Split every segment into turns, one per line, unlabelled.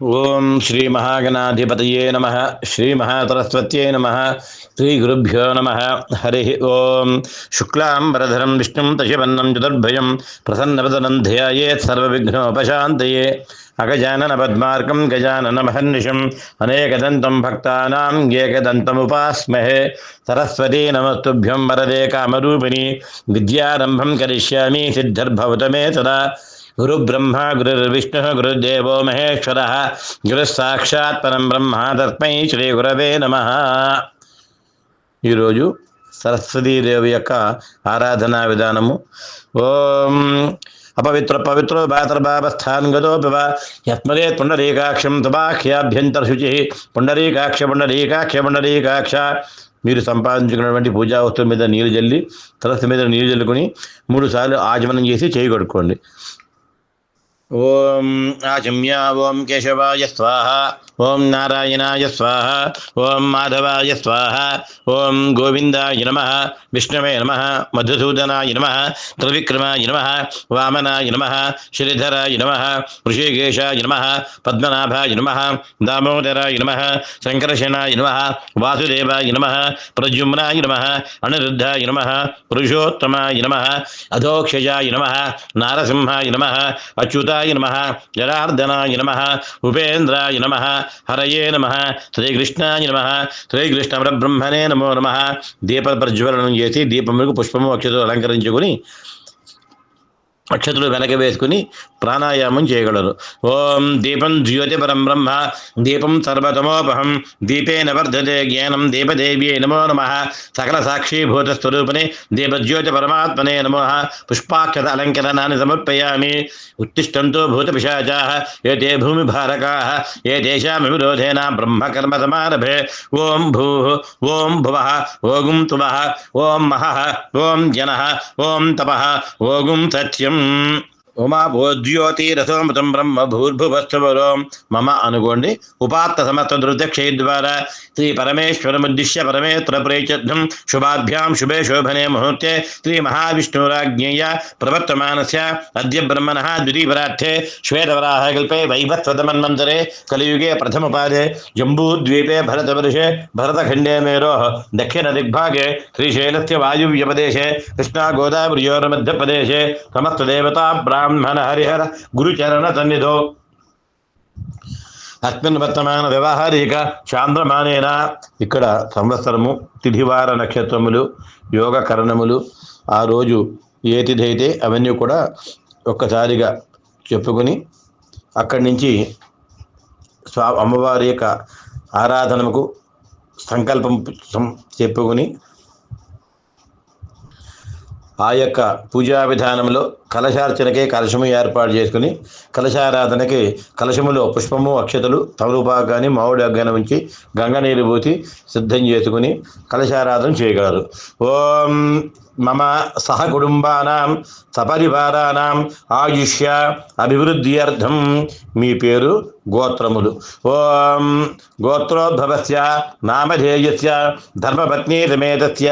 ఓం శ్రీ మహాగణాధిపతయే నమః. శ్రీ మహాసరస్వత్యై నమః. శ్రీ గురుభ్యో నమః. హరి ఓం. శుక్లాంబరధరం విష్ణుం శశివర్ణం చతుర్భుజం ప్రసన్నవదనం ధ్యాయేత్ సర్వవిఘ్నోపశాంతయే. అగజానన పద్మార్కం గజాననమహర్నిశం అనేకదంతం భక్తానాం ఏకదంతముపాస్మహే. సరస్వతీ నమస్తుభ్యం వరదే కామరూపిణి విద్యారంభం కరిష్యామి సిద్ధిర్భవతు మే సదా. గురు బ్రహ్మ గురుర్విష్ణు గురుదేవో మహేశ్వర గురు సాక్షాత్ పరం బ్రహ్మ తస్మై శ్రీ గురవే నమః. ఈరోజు సరస్వతీదేవి యొక్క ఆరాధనా విధానము. ఓం అపవిత్ర పవిత్రో భాతర్భావస్థాన్ గతోపివ యత్మదే పుండరీకాక్షం తపాఖ్యాభ్యంతర శుచి. పుండరీకాక్ష పుండరీకాక్ష పుండరీకాక్ష. మీరు సంపాదించుకున్నటువంటి పూజా వస్తువుల మీద నీరు జల్లి తలస్సు మీద నీరు జల్లుకొని 3 సార్లు ఆచమనం చేసి చేయి కడుక్కోండి. ఓం ఆచమ్య. ఓం కేశవాయ స్వాహ. ఓం నారాయణాయ స్వాహ. ఓం మాధవాయ స్వాహ. ఓం గోవిందాయ నమః. విష్ణవే నమః. మధుసూదనాయ నమః. త్రివిక్రమాయ నమః. వామనాయ నమః. శ్రీధరాయ నమః. ఋషికేశాయ నమః. పద్మనాభాయ నమః. దామోదరాయ నమః. సంకర్షణాయ నమః. వాసుదేవాయ నమః. ప్రద్యుమ్నాయ నమః. అనిరుద్ధాయ నమః. పురుషోత్తమాయ నమః. అధోక్షజాయ నమః. నారసింహాయ నమః. అచ్యుతాయ నమః. జనార్దనాయ నమః. ఉపేంద్రాయ నమః. హరయే నమః. శ్రీకృష్ణాయ నమః. శ్రీకృష్ణ పరబ్రహ్మణే నమో నమః. దీప ప్రజ్వలనం చేసి దీపములకు పుష్పము అక్షతలు అలంకరించుకుని అక్షతులు వెనక వేసుకుని ప్రాణాయామం చేయగలరు. ఓం దీపం జ్యోతి పరం బ్రహ్మ దీపం సర్వతమోపహం దీపేన వర్ధతే జ్ఞానం దీపదేవ్యే నమో నమః. సకల సాక్షీభూత స్వరూపిణే దీపజ్యోతి పరమాత్మనే నమో. పుష్పాక్షత అలంకరణాన్ని సమర్పయామి. ఉత్తిష్టంతో భూతపిశాచాః ఏతే భూమిభారకాః ఏతేషామివిరోధేన బ్రహ్మకర్మ సమారభే. ఓం భూః ఓం భువః ఓం తువః ఓం మహః ఓం జనః ఓం తపః ఓం సత్యం. ఉమా భోజ్యోతిరసోమృతం బ్రహ్మ భూర్భువస్సువరోం మమ అనుకోండి. ఉపాత్త సమస్త దుర్దక్షయ ద్వారా శ్రీ పరమేశ్వరముద్దిశ్య పరమేత్ర ప్రేచర్థం శుభాభ్యాం శుభే శోభనే ముహూర్తే శ్రీ మహావిష్ణురాజ్ఞేయ ప్రవర్తమానస్య అద్య బ్రహ్మణః ద్వితీయపరార్థే శ్వేతవరాహకల్పే వైవస్వతమన్వంతరే కలియుగే ప్రథమపాదే జంబూద్వీపే భరతవర్షే భరతఖండే మేరోః దక్షిణ దిగ్భాగే శ్రీశైలస్య వాయువ్యపదేశే కృష్ణా గోదావరియోర్మధ్యప్రదేశే సమస్త దేవతా బ్రాహ్మణ హరిహర గురుచరణ సన్నిధో అస్మిన్ వర్తమాన వ్యవహారిక చాంద్రమానేన. ఇక్కడ సంవత్సరము తిథివార నక్షత్రములు యోగకరణములు ఆ రోజు ఏ తిథి అయితే అవన్నీ కూడా ఒక్కసారిగా చెప్పుకొని అక్కడి నుంచి అమ్మవారి యొక్క ఆరాధనకు సంకల్పం చెప్పుకొని ఆ యొక్క పూజా విధానంలో కలశార్చనకే కలశము ఏర్పాటు చేసుకుని కలశారాధనకి కలశములో పుష్పము అక్షతలు తమలపాకాన్ని మామిడి అగ్గాన ఉంచి గంగ నీరు పోసి సిద్ధం చేసుకుని కలశారాధన చేయగలరు. ఓం మమ సహ కుటుంబానాం సపరివారానాం ఆయుష్య అభివృద్ధ్యర్థం. మీ పేరు గోత్రములు. ఓం గోత్రోద్భవస్య నామధేయస్య ధర్మపత్నీ సమేతస్య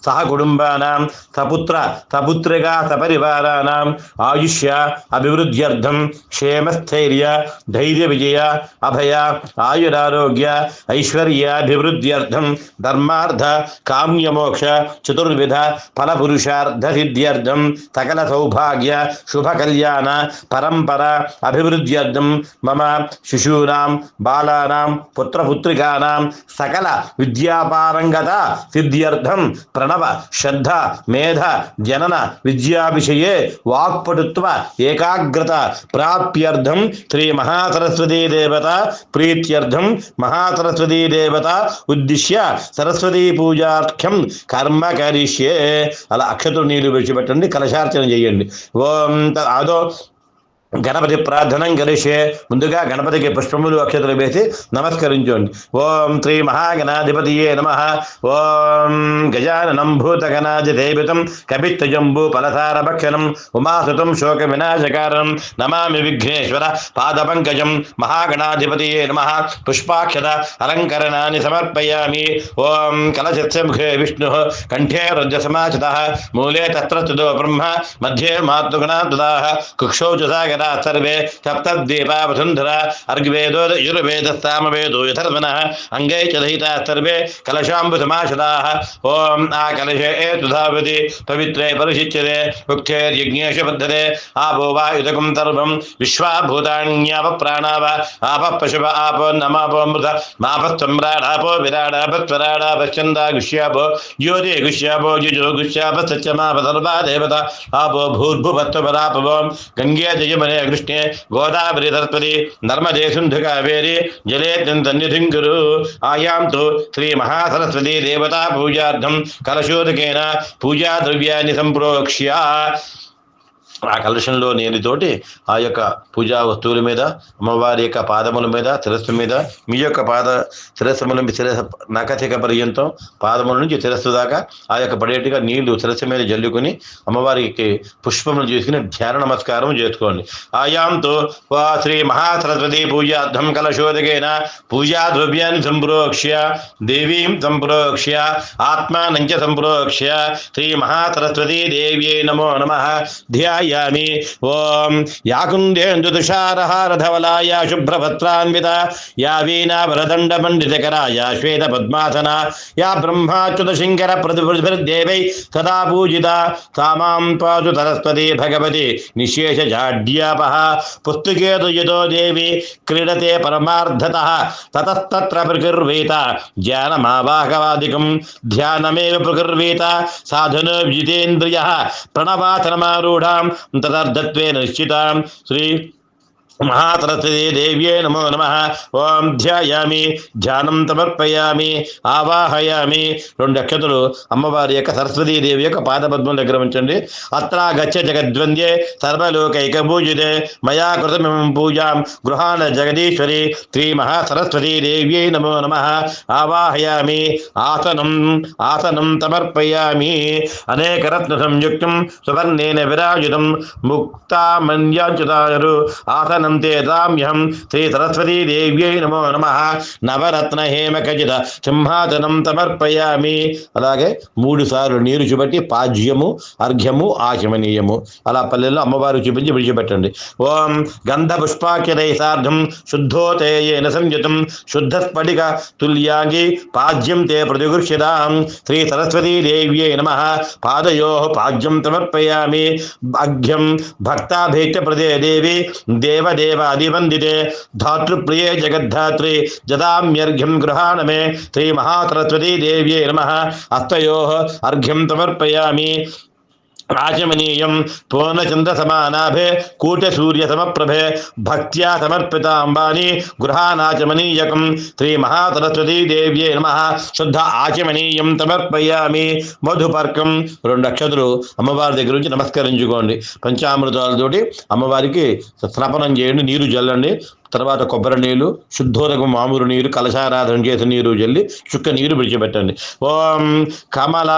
సహ కుటుంబానాం సపుత్ర సపుత్రికా సపరివారానాం ఆయుష్య అభివృద్ధ్యర్థం క్షేమస్థైర్య ధైర్య విజయ అభయ ఆయురారోగ్య ఐశ్వర్యాభివృద్ధ్యర్థం ధర్మార్థ కామ్యమోక్ష చతుర్విధ ఫలపురుషార్థ సిద్ధ్యర్థం సకల సౌభాగ్య శుభ కళ్యాణ పరంపర అభివృద్ధ్యర్థం మమ శిశూనాం బాలానాం పుత్రపుత్రికానాం సకల విద్యాపారంగత సిద్ధ్యర్థం ప్రణవ శ్రద్ధ మేధ జనన విద్యా విషయే వాక్పటుత్వ ఏకాగ్రత ప్రాప్యర్థం శ్రీ మహాసరస్వతీ దేవత ప్రీత్యర్థం మహాసరస్వతీ దేవత ఉద్దిశ్య సరస్వతీ పూజాఖ్యం కర్మ కరిష్యే. అలా అక్షతులు నీళ్లు విడిచిపెట్టండి, కలశార్చన చేయండి. ఓం అదో గణపతి ప్రార్థనం కలిసే ముందుగా గణపతికి పుష్పములు అక్షతలు వేసి నమస్కరించండి. ఓం శ్రీ మహాగణాధిపతియే నమః. ఓం గజాననం భూతగణాధిదేవితం కపిత్వజంబూ ఫలసారభక్షణం ఉమాసుతం శోక వినాశకారణం నమామి విఘ్నేశ్వర పాదపంకజం. మహాగణాధిపతియే నమః. పుష్పాక్షత అలంకరణాన్ని సమర్పయామి. ఓం కలశస్య ముఖే విష్ణు కంఠే రుద్ర సమాచితః మూలే తత్ర తుదో బ్రహ్మ మధ్యే మాతృగణాతుదాః కుక్షౌ చ సాగర देवता सर्वे सप्तद्वीपा वसुन्धरा अर्ग्वेदो यजुर्वेदस्सामवेदो यथर्वणः अंगे च दहिता सर्वे कलशाम्बुसमाशदाः ओम आ कलशे एतुधावति पवित्रे परिशिच्यते उक्थेर्यज्ञेश पद्धते आपो वा युतकं सर्वं विश्वा भूतान्याव प्राणाव आपः पशव आपो नमापोऽमृत मापस्त्वम्राडापो विराडापस्वराडापश्चन्दा गुष्यापो ज्योति गुष्यापो जुजो गुष्याप सत्यमाप सर्वा देवता आपो भूर्भुवत्वपरापवो गंगे जयमने कृष्णे गोदावरी सरस्वती नर्मदे सिन्धु कावेरी जले तन्निधिं कुरु आयां तु श्री महासरस्वती देवता पूजार्थं कलशोदकेन पूजा द्रव्याన్ని సంప్రోక్ష్య ఆ కలశంలో నీటితోటి ఆ యొక్క పూజా వస్తువుల మీద అమ్మవారి యొక్క పాదముల మీద శిరస్సు మీద మీ యొక్క శిరస్సుల నఖతిక పర్యంతం పాదముల నుంచి శిరస్సు దాకా ఆ యొక్క పడేట్టుగా నీళ్లు శిరస్సు మీద జల్లుకొని అమ్మవారికి పుష్పములు చేసుకుని ధ్యాన నమస్కారం చేసుకోండి ఆయాంతో శ్రీ మహాసరస్వతి పూజార్థం కలశోదకేన పూజా ద్రవ్యాన్ని సంప్రోక్ష్య దేవీం సంప్రోక్ష్య ఆత్మానంచ సంప్రోక్ష్య శ్రీ మహాసరస్వతీ దేవ్యై నమో నమః ధ్యాయ ओम याकुंदेन्दुतुषारहारधवलाया शुभ्रभत्रान्विता या वीणा वरदण्डमण्डितकराया श्वेत पद्मासना या ब्रह्माच्युतशङ्कर प्रतिदेवै सदा पूजिता सामां पातु सरस्वती भगवती निशेषजाड्यापः पुस्तकेतु यतो देवी क्रीडते परमार्थतः ततस्तत्र प्रकुर्वीत ज्ञानमावाहवादिकं ध्यानमेव प्रकुर्वीत साधनो विजितेन्द्रियः प्रणवातनमारूढां तदर्थत्वेन निश्चितां श्री महासरस्वती देव्यै नमो नमः ओम ध्यायामि ध्यानं समर्पयामि ఆవాహయామి రెండు అక్షతలు అమ్మవారి యొక్క సరస్వతీదేవి యొక్క పాదపద్మం దగ్గర ఉంచండి అత్ర గచ్చ జగద్వంద్యే సర్వలోకైక పూజితే మయా కృతమిమం పూజాం గృహాణ జగదీశ్వరి శ్రీ మహాసరస్వతీదేవ్యై నమో నమః ఆవాహయామి ఆసనం సమర్పయామి అనేకరత్న సంయుక్తం సువర్ణేన విరాజితం ముక్తామన్యాచ్యుతారు ఆసనం దామ్యహం శ్రీ సరస్వతీ దేవ్యై నమో నమః నవరత్న హేమకజిత సింహాసనం సమర్పయామి అలాగే 3 సార్లు నీరు చూపెట్టి పాజ్యము అర్ఘ్యము ఆచమనీయము అలా పల్లెల్లో అమ్మవారు చూపించి విడిచిపెట్టండి ఓం గంధ పుష్పాఖ్యతై సార్ధం శుద్ధోతేయేన సంయుతం శుద్ధ స్ఫటిక తుల్యాంగి పాజ్యం తే ప్రతిగృహ్యతాం శ్రీ సరస్వతీ దేవ్యై నమః పాదయోః పాజ్యం సమర్పయామి అర్ఘ్యం భక్తాభీష్ట ప్రదే దేవి देवादिवंदिते धातृप्रिये जगद्धात्री जदाम्यर्घ्यं गृहाण मे श्री महासरस्वती देव्यै नमः हस्तयोः अर्घ्यं समर्पयामि आचमनीयं पूर्णचन्द्रसमानाभे कूटसूर्यसमप्रभे भक्त्या समर्पिता अंबानी गृहानाचमनीयकं श्री महासरस्वती देव्यै नमः शुद्ध आचमनीयं समर्पयामि మధుపర్కం 2 అక్షతలు అమ్మవారి దగ్గర నుంచి నమస్కరించుకోండి పంచామృతాలతోటి అమ్మవారికి స్నాపనం చేయండి నీరు జల్లండి తర్వాత కొబ్బరి నీళ్ళు శుద్ధోదకం మామూలు నీరు కలశారాధన చేసిన నీరు జల్లి చుక్క నీరు విడిచిపెట్టండి ఓం కమల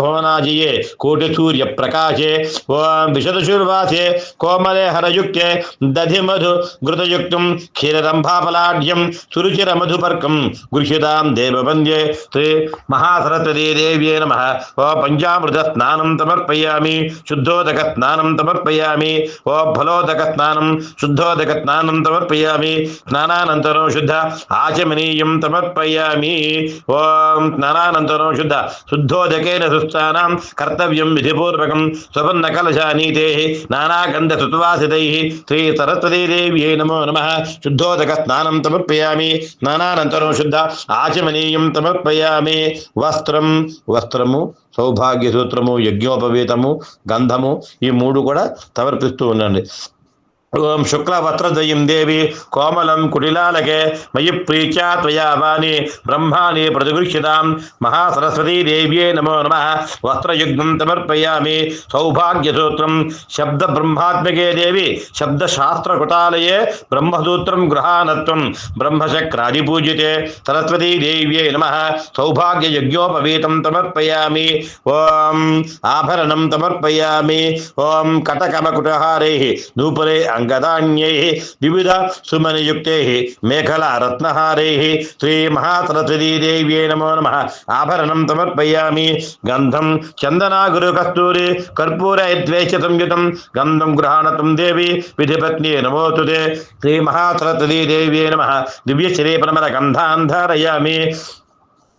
భువనాజియే కోటి సూర్య ప్రకాశే ఓం విశదశూర్వాసే కోమలే హరయుక్తే దధి మధు ఘృతయుక్తం క్షీరరంభాపలాఢ్యం సురుచిర మధుపర్కం గృహ్యతాం దేవవంద్యే శ్రీ మహాసరస్వతీ దేవ్యై నమః ఓ పంచామృత స్నానం సమర్పయామి శుద్ధోదక స్నానం సమర్పయామి ఓ ఫలోదక స్నానం శుద్ధోదక స్నానం సమర్పయామి స్నానానంతరం శుద్ధ ఆచమనీయం సమర్పయామి ఓం స్నానానంతరం శుద్ధోదకేన సుస్థానం కర్తవ్యం విధిపూర్వకం స్వపన్న కలశానీతే నానాగంధ సుత్వాసితై శ్రీ సరస్వతీ దేవ్యై నమో నమః శుద్ధోదక స్నానం సమర్పయామి స్నానానంతరం శుద్ధ ఆచమనీయం సమర్పయామి వస్త్రము సౌభాగ్య సూత్రము యజ్ఞోపవీతము గంధము ఈ 3 కూడా సమర్పిస్తూ ఉండండి ओम शुक्लवस्त्रद्वयं देवी कोमलं कुटिलालके मयि प्रीत्या त्वया वाणी ब्रह्माणि प्रतिगृह्यतां महासरस्वती देव्यै नमो नमः वस्त्रयुग्मं समर्पयामि सौभाग्यसूत्रं शब्द ब्रह्मात्मके देवी शब्दशास्त्रकुटालये ब्रह्मसूत्रं गृहानत्वं ब्रह्मचक्रादिपूजिते सरस्वती देव्यै नमः सौभाग्ययज्ञोपवीतं समर्पयामि ओम आभरणं समर्पयामि ओम कटकमकुटहारैः नूपुरे గదాన్యైః వివిధ సుమనియుక్తైః మేఖలా రత్నహారైః శ్రీమహాసరస్వతీదేవ్యై నమో నమః ఆభరణం సమర్పయామి. గంధం చందనాగురు కస్తూరి కర్పూరయద్వేష సంయుతం గంధం గృహాణతం దేవి విధిపత్ని నమోస్తుతే. శ్రీమహాసరస్వతీదేవ్యై నమః దివ్యశ్రీపరమల గంధాన్ ధారయామి.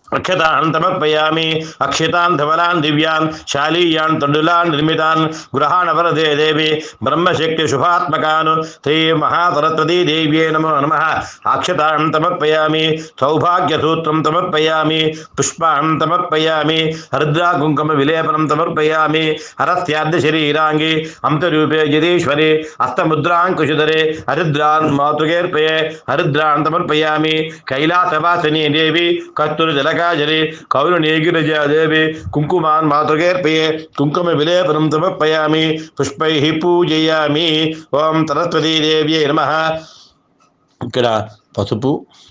అక్షతాన్ సమర్పయామి. అక్షతాన్ ధవలాన్ దివ్యాన్ శాలీయాన్ తండులాన్ నిర్మితాన్ గృహాణ వరదే దేవి బ్రహ్మశక్తి శుభాత్మకాన్ శ్రీ మహాసరస్వతీ దేవ్యై నమో నమః. అక్షతాన్ సమర్పయామి. సౌభాగ్యసూత్రం సమర్పయామి. పుష్పాన్ సమర్పయామి. హరిద్రా కుంకుమ విలేపనం సమర్పయామి. హరస్యాద్య శరీరాంగి అంతరూపే జగదీశ్వరి హస్తముద్రాంకుశుధరే హరిద్రాన్ మాతృకేర్పయే హరిద్రాన్ సమర్పయామి. కైలాసవాసిని దేవి కస్తూరి తిలక కౌరుణీగిరిజాదేవి కుంకుమాన్ మాతృకేర్పయే కుంకుమ విలేపనం సమర్పయామి. పుష్పైః పూజయామి. ఓం సరస్వతీదేవ్యై నమః. ఇక్కడ పసుపు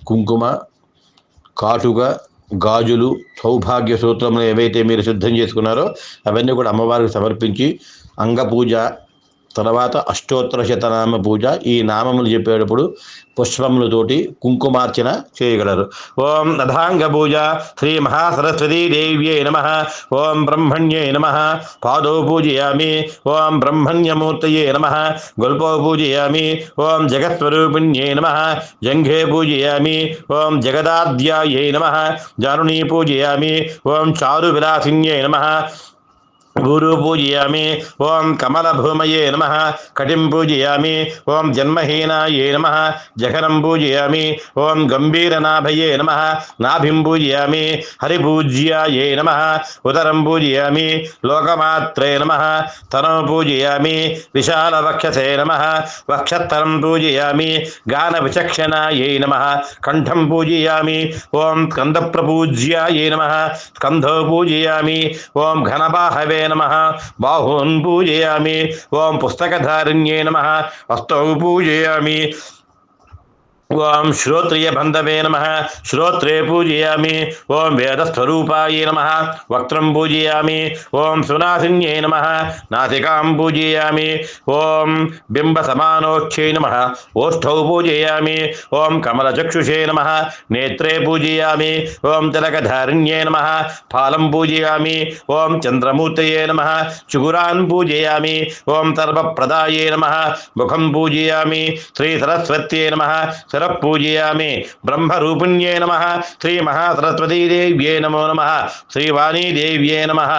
కుంకుమ కాటుక గాజులు సౌభాగ్య సూత్రములు ఏవైతే మీరు సిద్ధం చేసుకున్నారో అవన్నీ కూడా అమ్మవారికి సమర్పించి అంగపూజ తర్వాత అష్టోత్తర శతనామ పూజ ఈ నామములు చెప్పేటప్పుడు పుష్పములతోటి కుంకుమార్చన చేయగలరు. ఓం నధాంగ పూజ శ్రీ మహాసరస్వతీ దేవ్యై నమః. ఓం బ్రహ్మణ్యై నమః. పాదో పూజయామి. ఓం బ్రహ్మణ్యమూర్తయే నమః. గల్పో పూజయామి. ఓం జగత్స్వరూపిణ్యై నమః. జంఘే పూజయామి. ఓం జగదాద్యాయై నమః. జానునీ పూజయామి. ఓం చారు విలాసిన్యై నమః. గురు పూజయామి. ఓం కమలభూమయే నమః. కటిం పూజయామి. ఓం జన్మహీనాయే నమః. జఘనం పూజయామి. ఓం గంభీరనాభయే నమః. నాభిం పూజయామి. హరిపూజ్యాయే నమః. ఉదరం పూజయామి. లోకమాత్రే నమః. తనం పూజయామి. విశాలవక్షసే నమః. వక్షస్థలం పూజయామి. గాన విచక్షణాయే నమః. కంఠం పూజయామి. ఓం స్కందప్రపూజ్యాయే నమః. స్కంధో పూజయామి. ఓం ఘనబాహవే నమః. బాహూన్ పూజయామి. ఓం పుస్తకధారిణ్యే నమః. హస్తౌ పూజయామి. ఓం శ్రోత్రియ బంధవే నమః. శ్రోత్రే పూజయామి. ఓం వేదస్వరూపాయ నమః. వక్త్రం పూజయామి. ఓం సునాసిన్యే నమః. నాసికాం పూజయామి. ఓం బింబ సమానోక్షే నమః. ఓష్ఠౌ పూజయామి. ఓం కమలచక్షుషే నమః. నేత్రే పూజయామి. ఓం తిలకధారిణ్యే నమః. ఫాలం పూజయామి. ఓం చంద్రమూర్తయే నమః. చుగురాన్ పూజయామి. ఓం సర్వప్రదాయే నమః. ముఖం పూజయామి. శ్రీ సరస్వత్యే నమః. పూజయామి. బ్రహ్మరూపిణ్యే నమః. శ్రీ మహాసరస్వతీదేవ్యై నమో నమః. శ్రీవాణీదేవ్యై నమః.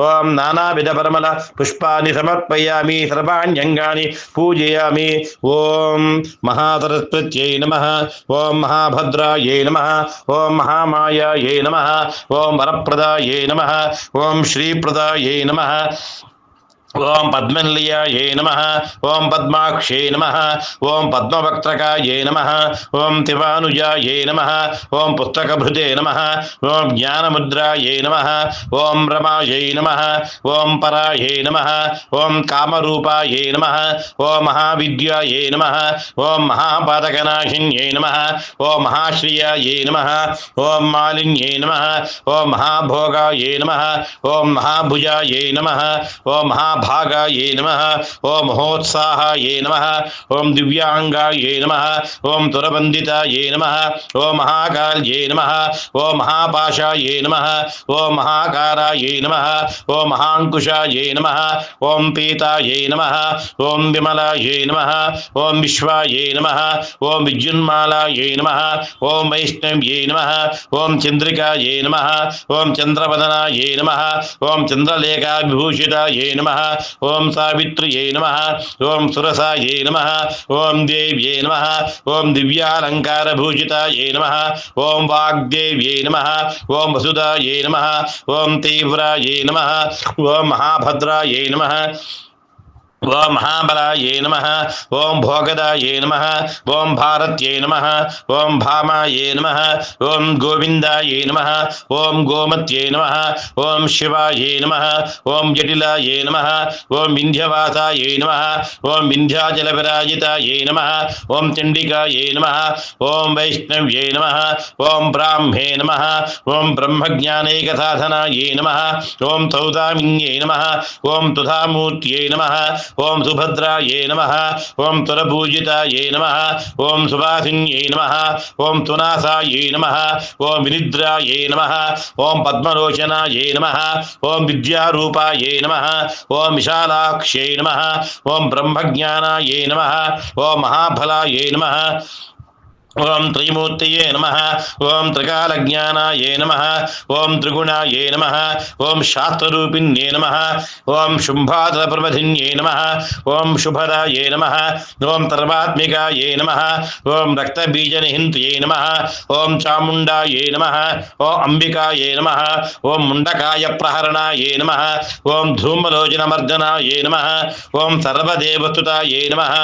ఓం నానావిధ పరిమళ పుష్పాన్ని సమర్పయామి. సర్వాణ్యంగాని పూజయామి. ఓం మహాసరస్వత్యై నమః. ఓం మహాభద్రాయై నమః. ఓం మహామాయాయై నమః. ఓం వరప్రదాయై నమః. ఓం శ్రీప్రదాయై నమః. ఓం పద్మనిలయాయే నమః. ఓం పద్మాక్షే నమః. ఓం పద్మవక్త్రకాయే నమః. ఓం తివానుజాయే నమః. ఓం పుస్తకభృతే నమః. ఓం జ్ఞానముద్రాయే నమః. ఓం రమాయై నమః. ఓం పరాయే నమః. ఓం కామరూపాయే నమః. ఓం మహావిద్యాయే నమః. ఓం మహాపాతకనాశిన్యై నమః. ఓం మహాశ్రియాయే నమః. ఓం మాలిన్యై నమః. ఓం మహాభోగాయే నమః. ఓం మహాభుజాయే నమః. ఓం మహాభాగాయే నమః. ఓం మహోత్సాహాయే నమః. ఓం దివ్యాంగాయే నమః. ఓం తురబందితాయే నమః. ఓం మహాకాల్యే నమః. ఓం మహాపాశాయే నమః. ఓం మహాకారాయే నమః. ఓం మహాంకుశాయే నమః. ఓం పీతాయే నమః. ఓం విమలాయే నమః. ఓం విశ్వాయే నమః. ఓం విద్యున్మాలాయే నమః. ఓం వైష్ణవ్యే నమః. ఓం చంద్రికాయే నమః. ఓం చంద్రవదనాయే నమః. ఓం చంద్రలేఖావిభూషితాయే నమః. ఓం సావిత్ర్యై నమః. ఓం సురసాయే నమః. ఓం దేవ్యై నమః. ఓం దివ్యాలంకారభూషితాయే నమః. ఓం వాగ్దేవ్యై నమః. ఓం వసుదాయే నమః. ఓం తీవ్రాయే నమః. ఓం మహాభద్రాయే నమః. ఓం మహాబలాయే నమః. ఓం భోగదాయే నమః. ఓం భారత్యై నమః. ఓం భామాయే నమః. ఓం గోవిందాయే నమః. ఓం గోమత్యై నమః. ఓం శివాయే నమః. ఓం జటిలాయే నమః. ఓం వింధ్యవాసాయే నమః. ఓం వింధ్యాచలవిరాజితాయే నమః. ఓం చండికాయే నమః. ఓం వైష్ణవ్యై నమః. ఓం బ్రాహ్మే నమః. ఓం బ్రహ్మజ్ఞానైకసాధనాయే నమః. ఓం సౌదామిన్యై నమః. ఓం తుధామూర్త్యై నమః. ఓం సుభద్రాయే నమః ఓం తులపూజితాయే నమః ఓం సుభాసిన్యై నమః ఓం తునాసాయే నమః ఓం వినిద్రాయే నమః ఓం పద్మలోచనాయే నమః ఓం విద్యారూపాయే నమః ఓం విశాలాక్ష్యై నమః ఓం బ్రహ్మజ్ఞానాయే నమః ఓం మహాఫలాయే నమః ఓం త్రిమూర్తయే నమః ఓం త్రికాలజ్ఞానాయే నమః ఓం త్రిగుణాయే నమః ఓం శాస్త్రరూపిణ్యే నమః ఓం శుంభాతలప్రమథిన్యే నమః ఓం శుభదాయే నమః ఓం సర్వాత్మికాయే నమః ఓం రక్తబీజనిహింత్యే నమః ఓం చాముండాయే నమః ఓం అంబికాయే నమః ఓం ముండకాయ ప్రహరణాయే నమః ఓం ధూమలోచనమర్దనాయే నమః ఓం సర్వదేవస్తుతాయే నమః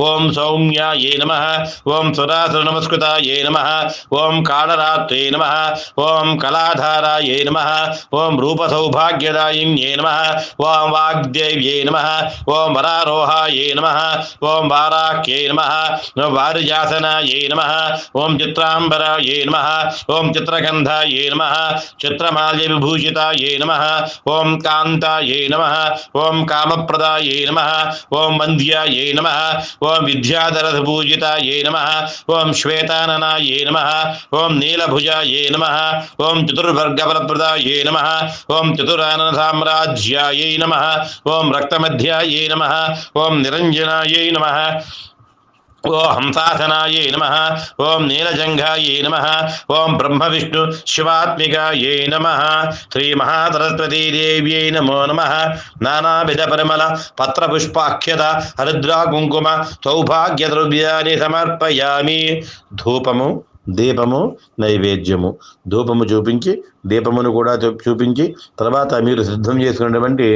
ఓం సౌమ్యాయే నమః ఓం సురాసుర నమస్కృతాయే నమః ఓం కాళరాత్రే నమః ఓం కళాధారాయే నమః ఓం రూపసౌభాగ్యదాయిన్యే నమః ఓం వాగ్దేవ్యే నమః ఓం వరారోహాయే నమః ఓం వారాఖ్యే నమః ఓం వారిజాసనాయే నమః ఓం చిత్రాంబరాయే నమః ఓం చిత్రగంధాయే నమః చిత్రమాల్య విభూషితాయే నమః ఓం కాంతాయే నమః ఓం కామప్రదాయే నమః ఓం వంద్యాయే నమః ఓం విద్యాధరపూజితాయే నమః ఓం శ్వేతాననాయే నమః ఓం నీలభుజాయే నమః ఓం చతుర్వర్గఫలప్రదాయే నమః ఓం చతురానన సామ్రాజ్యాయే నమః ఓం రక్తమధ్యాయే నమః ఓం నిరంజనాయే నమః ఓం హంసాసనాయే నమః ఓం నీలజంఘాయే నమః ఓం బ్రహ్మ విష్ణు శివాత్మికాయే నమః శ్రీ మహాసరస్వతీదేవ్యై నమో నమః నానావిధ పరిమళ పత్రపుష్పాఖ్యత హరిద్రా కుంకుమ సౌభాగ్య ద్రవ్యాన్ని సమర్పయామి. ధూపము, దీపము, నైవేద్యము. ధూపము చూపించి దీపమును కూడా చూపించి తర్వాత మీరు సిద్ధం చేసుకున్నటువంటి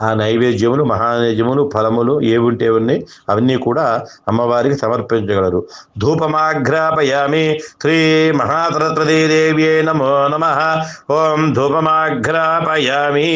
ఆ నైవేద్యములు, మహానైవేద్యములు, ఫలములు ఏవి ఉంటే ఉన్నాయి అవన్నీ కూడా అమ్మవారికి సమర్పించగలరు. ధూపమాఘ్రాపయామి. శ్రీ మహాసరస్వతీదేవ్యై నమో నమః. ఓం ధూపమాఘ్రాపయామి.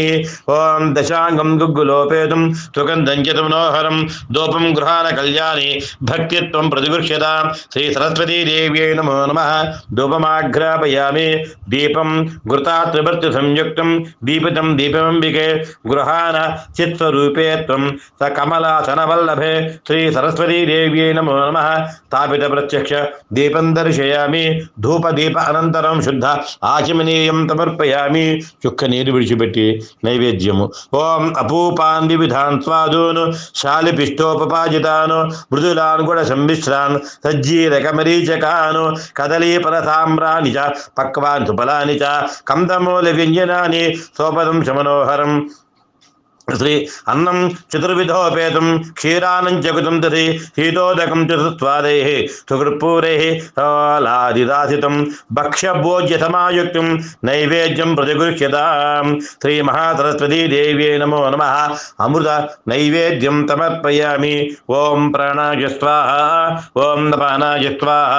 ఓం దశాంగం గుగ్గులోపేతం సుగంధం చ మనోహరం ధూపం గృహాణ కళ్యాణి భక్తిత్వం ప్రతిగృహ్యతాం. శ్రీ సరస్వతీదేవ్యై నమో నమః. ధూపమాఘ్రాపయామి. దీపం ఘృతా త్రిభర్తి సంయుక్తం దీపితం దీపమంబికే గృహాణ చిత్స్వరూపే త్వం స కమలాసనవల్లభే. శ్రీ సరస్వతీదేవ్యై నమో నమః. స్థాపిత ప్రత్యక్ష దీపం దర్శయామి. ధూప దీప అనంతరం శుద్ధ ఆచమనీయం సమర్పయామి. చుక్క నీరు విడిచిపెట్టి నైవేద్యము. ఓం అపూపాన్ వివిధాన్ స్వాదూన్ శాలిపిష్టోపపాజితాన్ మృదులాన్ గుణ సంమిశ్రాన్ సజ్జీరకమరీచకాన్ కదలీఫల సామ్రాణి చ పక్వాన్ సుఫలాని చ కందమూల వ్యంజనాని సోపదం శమనోహరం. శ్రీ అన్నం చతుర్విధోపేతం క్షీరానం జగుతం దధి శీతోదకం చతుస్వాదై సుకృత్పూరై లాదిదాసితం భక్ష్యభోజ్య సమాయుక్తం నైవేద్యం ప్రతిగృహ్యతాం. శ్రీ మహాసరస్వతీదేవ్యై నమో నమః. అమృత నైవేద్యం సమర్పయామి. ఓం ప్రాణాయ స్వాహ. ఓం నపానాయ స్వాహ.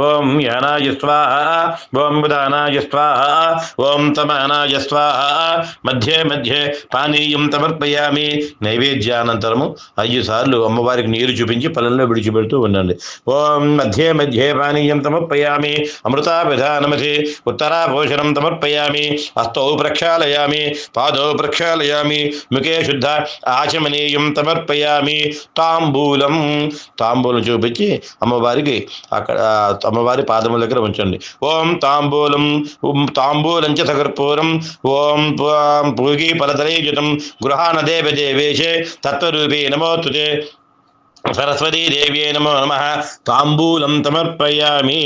ఓం యానాయ స్వాహ. ఓం ఉదానాయ స్వాహ. ఓం సమానాయ స్వాహ. మధ్యే మధ్యే పానీయం సమర్పయామి. నైవేద్యానంతరము 5 సార్లు అమ్మవారికి నీరు చూపించి పళ్ళల్లో విడిచిపెడుతూ ఉండండి. ఓం మధ్యే మధ్యే పానీయం సమర్పయామి. అమృతాభిధానమసి ఉత్తరాభూషణం సమర్పయామి. హస్తౌ ప్రక్షాళయామి. పాదౌ ప్రక్షాళయామి. ముఖే శుద్ధ ఆచమనీయం సమర్పయామి. తాంబూలం. తాంబూలం చూపించి అమ్మవారికి అక్కడ అమ్మవారి పాదముల దగ్గర ఉంచండి. ఓం తాంబూలం. తాంబూలం చ సకర్పూరం. ఓం పూగీ పరతరైజుతం గృహాణ దేవదేవేశే తత్వరూపే నమోస్తుతే. సరస్వతీదేవ్యై నమో నమః. తాంబూలం సమర్పయామి.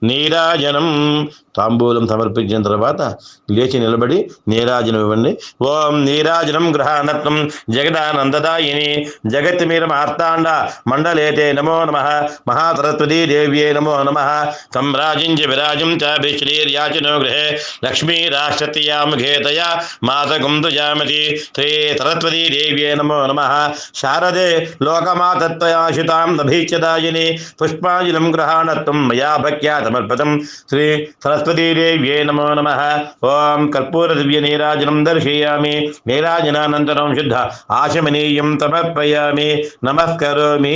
నీరాజనం. తాంబూలం సమర్పించిన తర్వాత లేచి నిలబడి నీరాజనం ఇవ్వండి. ఓం నీరాజనం గృహాణత్వం జగదానందదాయిని జగత్తిమీర మార్తాండ మండలేతే నమో నమః. మహాసరస్వతీదేవ్యై నమో నమః. సంరాజిం చ విరాజిం చ శ్రీర్యాచినో గృహే లక్ష్మీరాశ్రత్యా ముఖేతయా మాతకం తుజామతి. శ్రీ సరస్వతీదేవ్యై నమో నమః. శారదే లోకమాతత్వ त्वयाशितां नभीच्यदायिनी पुष्पाञ्जलिं गृहाणत्वं मया भक्त्या समर्पितं श्री सरस्वतीदेव्यै नमो नमः। ओं कर्पूरदिव्यनीराजनं दर्शयामि। नीराजनानन्तरं शुद्ध आचमनीयं समर्पयामि। नमस्करोमि।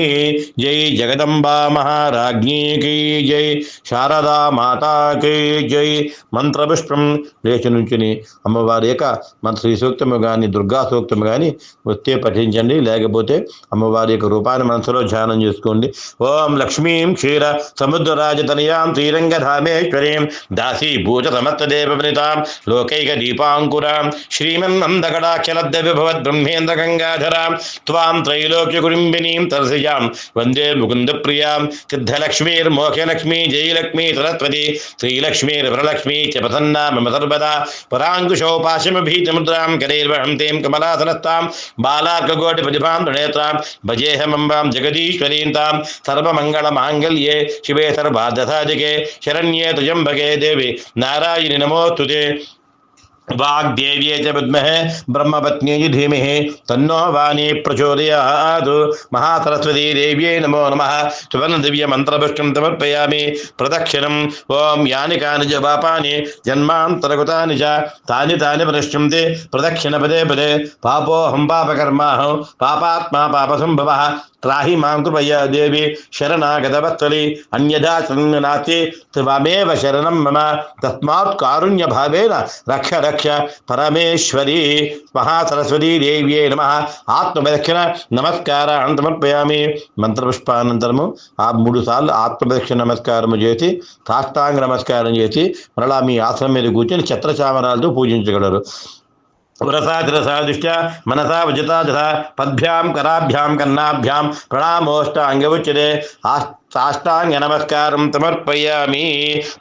जय जगदम्बा महाराज्ञी की जय, శారదా మాతాకి జై. మంత్రపుష్పం లేచి నుంచుని అమ్మవారి యొక్క మన శ్రీ సూక్తము కానీ దుర్గా సూక్తము కానీ వస్తే పఠించండి, లేకపోతే అమ్మవారి యొక్క రూపాన్ని మనసులో ధ్యానం చేసుకోండి. ఓం లక్ష్మీం క్షీర సముద్రరాజతనయాం శ్రీరంగధామేశ్వరీం దాసీభూత సమస్తదేవనితాం లోకైక దీపాంకురాం శ్రీమన్నందకటాక్షలబ్ధ విభవద్ బ్రహ్మేంద్ర గంగాధరాం త్వాం త్రైలోక్యకుటుంబినీం తరసిజాం వందే ముకుంద ప్రియాం. సిద్ధలక్ష్మీర్మోక్షలక్ష్మీ జయలక్ష్మీ సరస్వతి శ్రీలక్ష్మీర్వరలక్ష్మీ చ ప్రసన్నా మమ సర్వదా. పరాంకుశోపాశమభీతముద్రాం కరైర్వహంతీం కమలాసనస్తాం బాలార్కకోటి ప్రతిభాం త్రినేత్రాం భజేహమంబాం జగదీశ్వరీం తాం. సర్వమంగళమాంగళ్యే శివే సర్వార్థసాధికే శరణ్యే త్ర్యంబకే దేవి నారాయణి నమోస్తుతే. वाग्देव्यै च विद्महे ब्रह्मपत्न्यै धीमहि तन्नो वाणी प्रचोदयात्. महासरस्वती देव्यै नमो नमः. सुवर्णदिव्यमन्त्रपुष्पं समर्पयामि प्रदक्षिणम्. ओं यानि कानि च पापानि जन्मान्तरकृतानि च तानि तानि प्रदक्ष्यन्ते प्रदक्षिणपदे पदे. पापोऽहं पापकर्माहं पापात्मा पापसम्भवः त्राहि मां कृपया देवी शरणागतवत्सले अन्यथा शरणं नास्ति त्वमेव शरणं मम तस्मात् कारुण्यभावेन रक्ष रक्ष పరమేశ్వరి. మహాసరస్వతీ దేవ్యై నమః. ఆత్మప్రదక్షిణ నమస్కారాన్ని సమర్పయామి. మంత్రపుష్పానంతరము ఆ 3 సార్లు ఆత్మప్రదక్షిణ నమస్కారము చేసి సాష్టాంగ నమస్కారం చేసి మరలా మీ ఆసనం మీద కూర్చొని ఛత్రచామరాలతో పూజించగలరు. వ్రసాతిరసాదిష్ట్యా మనసా వజతా తథా పద్భ్యాం కరాభ్యాం కన్నాభ్యాం ప్రణామోష్టాంగముచ్యతే. సాష్టాంగ నమస్కారం సమర్పయామి.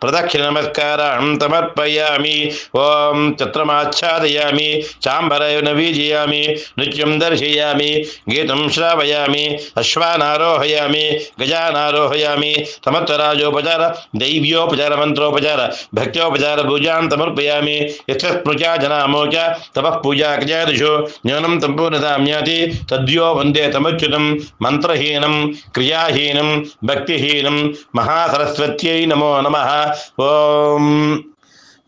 ప్రదక్షిణ నమస్కారం సమర్పయామి. ఓం ఛత్రమాచ్ఛాదయామి చాంబరేణ వీజయామి నృత్యం దర్శయామి గీతం శ్రావయామి అశ్వానారోహయామి గజానారోహయామి. సమత్వరాజోపచార దైవ్యోపచార మంత్రోపచార భక్త్యోపచార పూజాం సమర్పయామి. యస్మృచా జనామోచ తపః పూజా క్రియాదిషు జ్ఞానం సంపూర్ణతాం జ్ఞాతి తద్యో వందే తమచ్యుతం. మంత్రహీనం క్రియాహీనం భక్తిహీనం మహాసరస్వత్యై నమో నమః. ఓం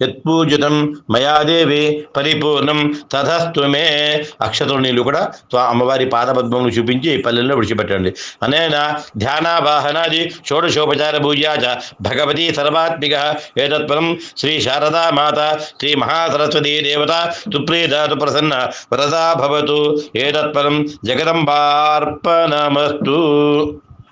యత్పూజితం మయా దేవి పరిపూర్ణం తథస్తు మే. అక్షతలు నీళ్ళు కూడా అమ్మవారి పాదపద్మములు చూపించి పల్లెల్లో విడిచిపెట్టండి. అనేన ధ్యానావాహనాది షోడశోపచార పూజా చ భగవతి సర్వాత్మిక. ఏతత్పరం శ్రీ శారదా మాత శ్రీ మహాసరస్వతీ దేవత సుప్రీదాతు ప్రసన్న వరదా భవతు. ఏతత్పరం జగదంబార్పణమస్తు.